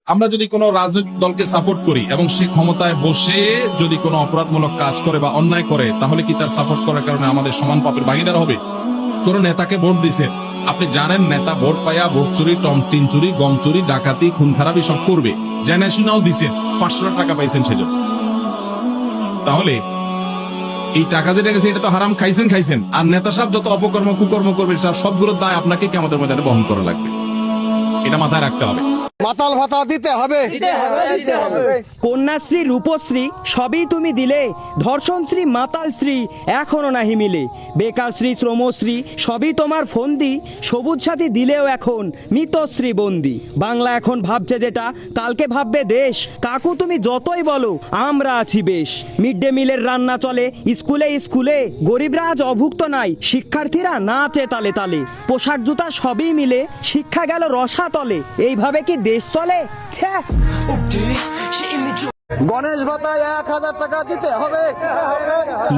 আমরা যদি কোনো রাজনৈতিক দলকে সাপোর্ট করি এবং সে ক্ষমতায় বসে যদি কোনো অপরাধমূলক কাজ করে বা অন্যায় করে, তাহলে কি তার সাপোর্ট করার কারণে আমাদের সমান পাপের ভাগিদার হবে? কোন নেতাকে ভোট দিছে, আপনি জানেন নেতা ভোট পাইয়া ভোট চুরি, টিন চুরি, গম চুরি, ডাকাতি, খুন খারাপি সব করবে, জেনে শুনেও দিছে, 500 টাকা পাইছেন সেজন্য। তাহলে এই টাকা যেটা গেছে এটা তো হারাম খাইছেন। আর নেতা সাহেব যত অপকর্ম কুকর্ম করবে সবগুলোর দায় আপনাকে কি আমাদের মধ্যে বহন করা লাগবে, এটা মাথায় রাখতে হবে। মাতাল ভাতা দিতে হবে। কন্যাশ্রী, রূপশ্রী সবই তুমি দিলে, ধর্ষণশ্রী, মাতালশ্রী এখনো নাহি মিলে, বেকারশ্রী, শ্রমশ্রী সবই তোমার ফন্দি, সবুজ সাথী দিলেও এখন মিতশ্রী বন্দি। বাংলা এখন ভাবছে যেটা কালকে ভাববে দেশ, কাকু তুমি যতই বলো আমরা আছি বেশ। মিড ডে মিলের রান্না চলে স্কুলে স্কুলে, গরিবরা আজ অভুক্ত নাই, শিক্ষার্থীরা নাচে তালে তালে, পোশাক জুতা সবই মিলে শিক্ষা গেল রসাতলে, এইভাবে কি দেশ চলে? ছ্যা। গণেশ ভাতায় 1000 টাকা দিতে হবে।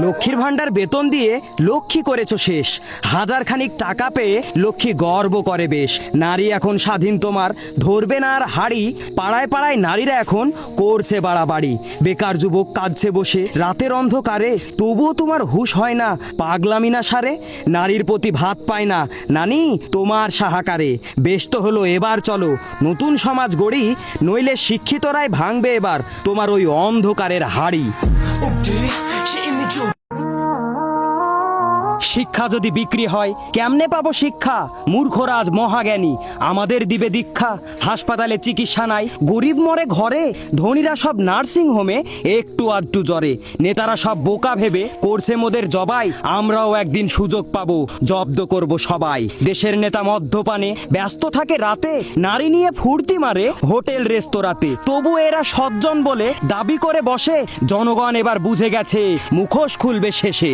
লক্ষ্মীর ভান্ডার বেতন দিয়ে লক্ষ্মী করেছো শেষ, হাজার খানিক টাকা পেয়ে লক্ষ্মী গর্ব করে বেশ। নারী এখন স্বাধীন তোমার, ধরবে না আর হাড়ি, পাড়ায় পাড়ায় নারীরা এখন করছে বাড়াবাড়ি। বেকার যুবক কাঁদছে বসে রাতের অন্ধকারে, তবুও তোমার হুঁশ হয় না, পাগলামি না সারে। নারীর প্রতি ভাত পায় না নানি তোমার সাহাকারে, বেশ তো হলো এবার চলো নতুন সমাজ গড়ি, নইলে শিক্ষিতরাই ভাঙবে এবার তোমার ওই অন্ধকারের হাড়ি। শিক্ষা যদি বিক্রি হয় কেমনে পাবো শিক্ষা, মূর্খরাজ মহাজ্ঞানী আমাদের দিবে দীক্ষা। হাসপাতালে চিকিৎসা নাই, গরিব মরে ঘরে, ধনীরা সব নার্সিং হোমে একটু আধটু জ্বরে। নেতারা সব বোকা ভেবে করছে মোদের জবাই, আমরাও একদিন সুযোগ পাবো, জব্দ করব সবাই। দেশের নেতা মদ্যপানে ব্যস্ত থাকে রাতে, নারী নিয়ে ফুর্তি মারে হোটেল রেস্তোরাঁতে, তবু এরা সজ্জন বলে দাবি করে বসে। জনগণ এবার বুঝে গেছে মুখোশ খুলবে শেষে।